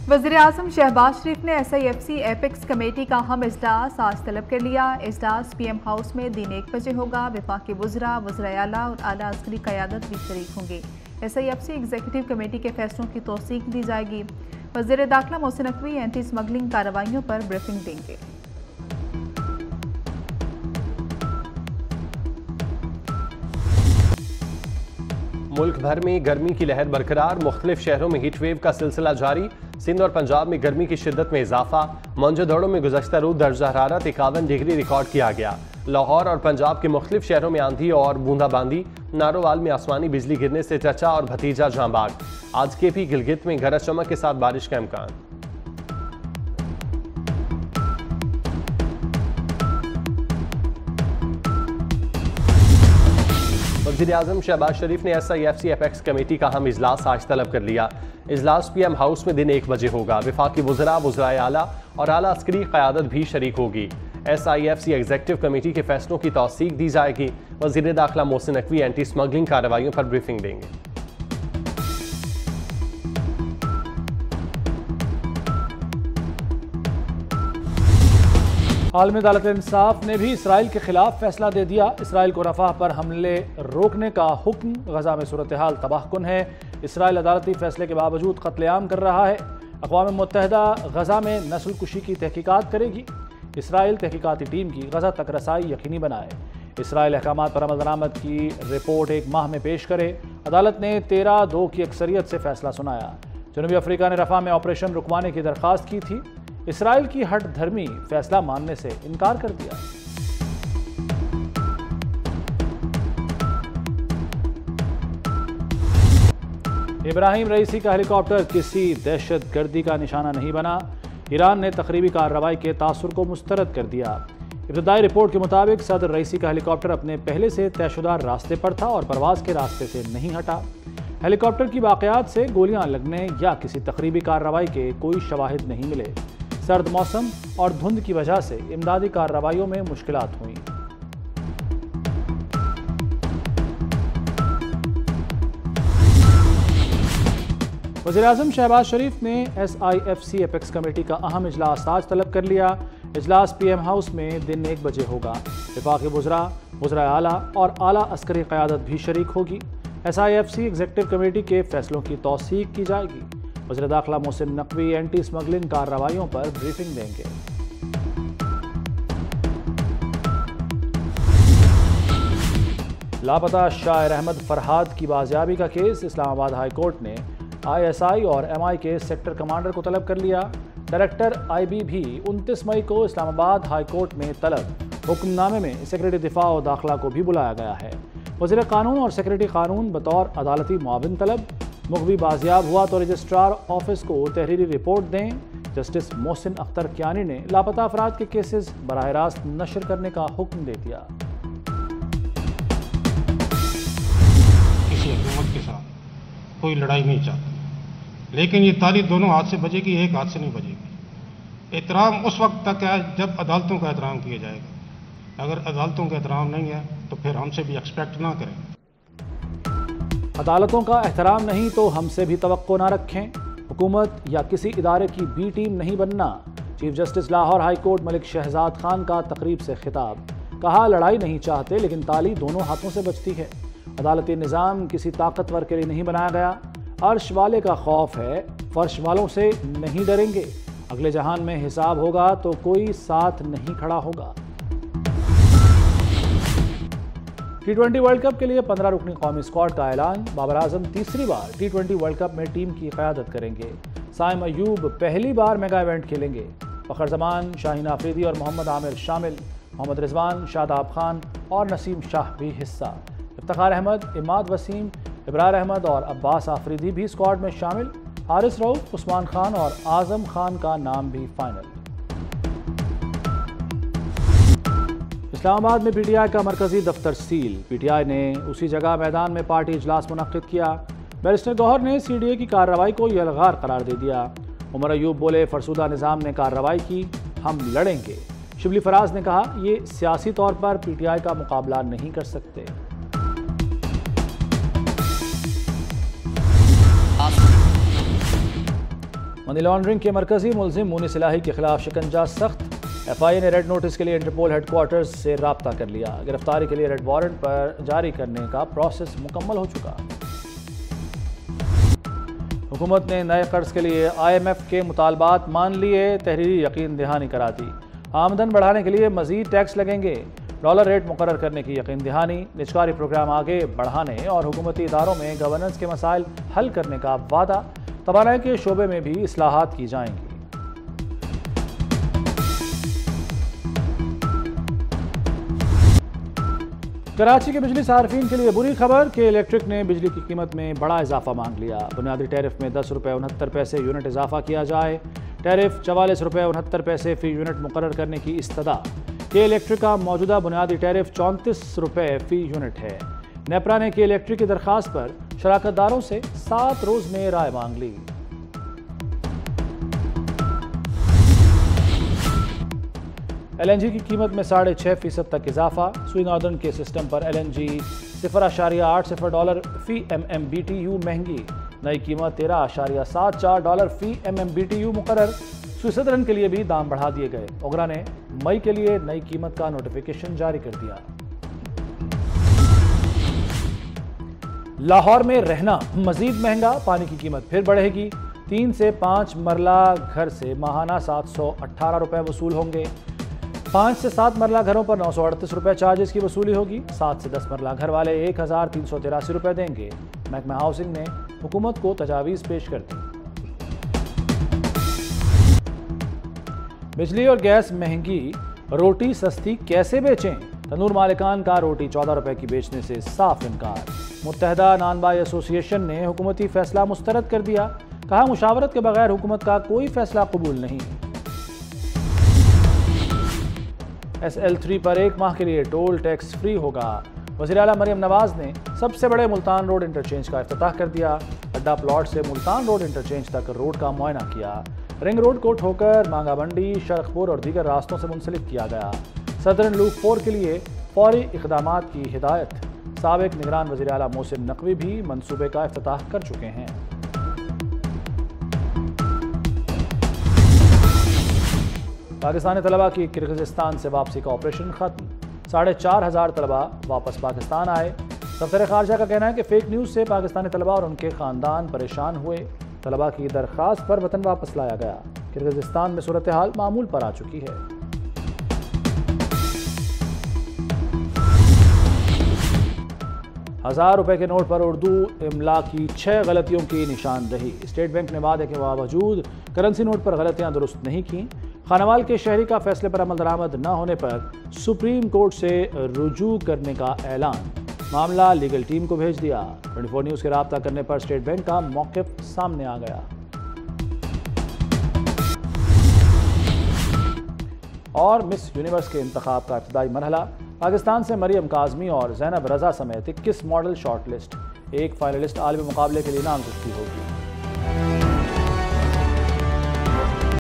वज़ीर-ए-आज़म शहबाज शरीफ ने SIFC apex committee का अहम इजलास आज तलब कर लिया। इजलास PM हाउस में दिन 1 बजे होगा। वफाकी वज़रा, वज़राए आला और आला अस्करी क़यादत भी शरीक होंगे। SIFC एग्जीक्यूटिव कमेटी के फैसलों की तौसीक दी जाएगी। वज़ीर दाखिला मोहसिन नकवी एंटी स्मगलिंग कार्रवाइयों पर ब्रीफिंग देंगे। मुल्क भर में गर्मी की लहर बरकरार, मुख्तलिफ शहरों में हीट वेव का सिलसिला जारी। सिंध और पंजाब में गर्मी की शिद्दत में इजाफा। मौजूदड़ों में गुज़श्ता रोज़ दर्जा हरारत 51 डिग्री रिकॉर्ड किया गया। लाहौर और पंजाब के मुख्तलिफ शहरों में आंधी और बूंदाबांदी। नारोवाल में आसमानी बिजली गिरने से चचा और भतीजा जाँ बाग। आज KP गिलगित में गरज चमक के साथ बारिश का इम्कान। वज़ीर-ए-आज़म शहबाज शरीफ ने SIFC एपेक्स कमेटी का अहम इजलास आज तलब कर लिया। इजलास PM हाउस में दिन 1 बजे होगा। वफाकी वज़रा, वज़राए आला और आला अस्करी क़यादत भी शरीक होगी। SIFC एग्जीक्यूटिव कमेटी के फैसलों की तौसीक दी जाएगी। वज़ीर दाखिला मोहसिन नकवी एंटी स्मगलिंग कार्रवाइयों पर ब्रीफिंग देंगे। आलमी अदालत इंसाफ ने भी इसराइल के खिलाफ फैसला दे दिया। इसराइल को रफ़ाह पर हमले रोकने का हुक्म। गजा में सूरत हाल तबाहकुन है। इसराइल अदालती फैसले के बावजूद कत्लेआम कर रहा है। अक़वाम मुत्तहिदा गजा में नस्ल कुशी की तहकीकात करेगी। इसराइल तहकीकाती टीम की गजा तक रसाई यकीनी बनाए। इसराइल अहकामात पर अमल दरामद की रिपोर्ट 1 माह में पेश करे। अदालत ने 13-2 की अक्सरियत से फैसला सुनाया। जनूबी अफ्रीका ने रफ़ा में ऑपरेशन रुकवाने की दरख्वास्त की थी। इसराइल की हट धर्मी फैसला मानने से इनकार कर दिया। इब्राहिम रईसी का हेलीकॉप्टर किसी दहशतगर्दी का निशाना नहीं बना। ईरान ने तकरीबी कार्रवाई के तासुर को मुस्तरद कर दिया। इब्तदाई रिपोर्ट के मुताबिक सदर रईसी का हेलीकॉप्टर अपने पहले से तयशुदा रास्ते पर था और परवाज के रास्ते से नहीं हटा। हेलीकॉप्टर की वाकयात से गोलियां लगने या किसी तकरीबी कार्रवाई के कोई शवाहिद नहीं मिले। सर्द मौसम और धुंध की वजह से इमदादी कार्रवाइयों में मुश्किलात हुई। वज़ीर-ए-आज़म शहबाज शरीफ ने SIFC एपेक्स कमेटी का अहम इजलास आज तलब कर लिया। इजलास PM हाउस में दिन 1 बजे होगा। वफाकी वज़रा, वज़राए आला और आला अस्करी क़यादत भी शरीक होगी। SIFC एग्जीक्यूटिव कमेटी के फैसलों की तौसीक की जाएगी। वज़ीर दाखिला मोहसिन नकवी एंटी स्मगलिंग कार्रवाइयों पर ब्रीफिंग देंगे। लापता शायर अहमद फरहाद की बाजियाबी का केस इस्लामाबाद हाई कोर्ट ने ISI और MI के सेक्टर कमांडर को तलब कर लिया। डायरेक्टर IB भी 29 मई को इस्लामाबाद हाई कोर्ट में तलब। हुक्मनामे में सेक्रेटरी दिफा और दाखिला को भी बुलाया गया है। वज़ीर कानून और सेक्रेटरी कानून बतौर अदालती मुआविन तलब। मुखबी बाजियाब हुआ तो रजिस्ट्रार ऑफिस को तहरीरी रिपोर्ट दें। जस्टिस मोहसिन अख्तर कियानी ने लापता अफराद के केसेस बराह रास्त नशर करने का हुक्म दे दिया। किसी हुकूमत के साथ कोई लड़ाई नहीं चाहती, लेकिन ये ताली दोनों हाथ से बजेगी, एक हाथ से नहीं बजेगी। एहतराम उस वक्त तक है जब अदालतों का एहतराम किया जाएगा। अगर अदालतों का एहतराम नहीं है तो फिर हमसे भी एक्सपेक्ट ना करें। अदालतों का एहतराम नहीं तो हमसे भी तवक्को ना रखें। हुकूमत या किसी इदारे की B टीम नहीं बनना। Chief justice Lahore high court Malik Shahzad Khan का तकरीब से खिताब। कहा, लड़ाई नहीं चाहते लेकिन ताली दोनों हाथों से बजती है। अदालती निज़ाम किसी ताकतवर के लिए नहीं बनाया गया। अर्श वाले का खौफ है, फर्श वालों से नहीं डरेंगे। अगले जहान में हिसाब होगा तो कोई साथ नहीं खड़ा होगा। T20 वर्ल्ड कप के लिए 15 रुकनी कौमी स्क्वाड का ऐलान। बाबर आजम तीसरी बार T20 वर्ल्ड कप में टीम की क़यादत करेंगे। साइम अयूब पहली बार मेगा इवेंट खेलेंगे। फ़खर जमान, शाहीन आफरीदी और मोहम्मद आमिर शामिल। मोहम्मद रिजवान, शादाब खान और नसीम शाह भी हिस्सा। इफ्तिखार अहमद, इमाद वसीम, इब्रार अहमद और अब्बास आफरीदी भी स्क्वाड में शामिल। हारिस रऊफ, उस्मान खान और आजम खान का नाम भी फाइनल। इस्लामाबाद में PTI का मरकजी दफ्तर सील। PTI ने उसी जगह मैदान में पार्टी इजलास मुनक्किद किया। बैरिस्टर गौहर ने CDA की कार्रवाई को यलगार करार दे दिया। उमर अयूब बोले, फरसुदा निज़ाम ने कार्रवाई की, हम लड़ेंगे। शिबली फराज ने कहा, ये सियासी तौर पर PTI का मुकाबला नहीं कर सकते। मनी लॉन्ड्रिंग के मरकजी मुलजिम मुनीस इलाही के खिलाफ शिकंजा सख्त। FIA ने रेड नोटिस के लिए इंटरपोल हेडक्वार्टर्स से राब्ता कर लिया। गिरफ्तारी के लिए रेड वारंट पर जारी करने का प्रोसेस मुकम्मल हो चुका। हुकूमत ने नए कर्ज के लिए IMF के मुतालबात मान लिए, तहरीरी यकीन दहानी करा दी। आमदन बढ़ाने के लिए मजीद टैक्स लगेंगे, डॉलर रेट मुकर्रर करने की यकीन दहानी, निजकारी प्रोग्राम आगे बढ़ाने और हुकूमती इदारों में गवर्नेंस के मसाइल हल करने का वादा। तवानाई के शोबे में भी इस्लाहात की जाएंगी। कराची के बिजली सार्फिन के लिए बुरी खबर कि इलेक्ट्रिक ने बिजली की कीमत में बड़ा इजाफा मांग लिया। बुनियादी टैरिफ में 10 रुपये 69 पैसे यूनिट इजाफा किया जाए। टैरिफ 44 रुपये 69 पैसे फी यूनिट मुकर्रर करने की इस्तदा। के इलेक्ट्रिक का मौजूदा बुनियादी टैरिफ 34 रुपये फी यूनिट है। नेपरा ने के इलेक्ट्रिक की दरख्वास्त पर शराकतदारों से 7 रोज में राय मांग ली। LNG की कीमत में 6.5% तक इजाफा। सुई नॉर्दर्न के सिस्टम पर LNG $0.80 फी MMBTU महंगी। नई कीमत $13.74 फी MMBTU मुकर्रर। सुई सदर्न के लिए भी दाम बढ़ा दिए गए। ओगरा ने मई के लिए नई कीमत का नोटिफिकेशन जारी कर दिया। लाहौर में रहना मजीद महंगा, पानी की कीमत फिर बढ़ेगी। 3 से 5 मरला घर से माहाना 718 रुपये वसूल होंगे। 5 से 7 मरला घरों पर 938 रुपये चार्जेस की वसूली होगी। 7 से 10 मरला घर वाले 1383 रुपये देंगे। महकमा हाउसिंग ने हुकूमत को तजावीज़ पेश कर दी। बिजली और गैस महंगी, रोटी सस्ती कैसे बेचें? तनूर मालिकान का रोटी 14 रुपये की बेचने से साफ इनकार। मुत्तहदा नानबाई एसोसिएशन ने हुकूमती फैसला मुस्तरद कर दिया। कहा, मुशावरत के बगैर हुकूमत का कोई फैसला कबूल नहीं। SL3 पर 1 माह के लिए टोल टैक्स फ्री होगा। वज़ीर आला मरियम नवाज ने सबसे बड़े मुल्तान रोड इंटरचेंज का इफ्तिताह कर दिया। अड्डा प्लॉट से मुल्तान रोड इंटरचेंज तक रोड का मुआयना किया। रिंग रोड को ठोकर मांगा मंडी, शरखपुर और दीगर रास्तों से मुंसलिक किया गया। सदर्न लूप 4 के लिए फौरी इक़दामात की हिदायत। साबिक निगरान वज़ीर आला मोहसिन नकवी भी मंसूबे का इफ्तिताह कर चुके हैं। पाकिस्तानी तलबा की किर्गिज़स्तान से वापसी का ऑपरेशन खत्म। 4,500 तलबा वापस पाकिस्तान आए। दफ्तर खारजा का कहना है कि फेक न्यूज़ से पाकिस्तानी तलबा और उनके ख़ानदान परेशान हुए। तलबा की दरख्वास्त पर वतन वापस लाया गया। किर्गिज़स्तान में सूरत हाल मामूल पर आ चुकी है। ₹1000 के नोट पर उर्दू इमला की 6 गलतियों की निशानदही। स्टेट बैंक ने वादे के बावजूद करेंसी नोट पर गलतियां दुरुस्त नहीं की। खानावाल के शहरी का फैसले पर अमल दरामद न होने पर सुप्रीम कोर्ट से रुजू करने का ऐलान। मामला लीगल टीम को भेज दिया। 24 न्यूज़ के राब्ता करने पर स्टेट बैंक का मौक़िफ़ सामने आ गया। और मिस यूनिवर्स के इंतखाब का इब्तदाई मरहला। पाकिस्तान से मरियम काज़मी और ज़ैनब रज़ा समेत 21 मॉडल शॉर्ट लिस्ट। एक फाइनलिस्ट आलमी मुकाबले के लिए नामज़दगी होगी।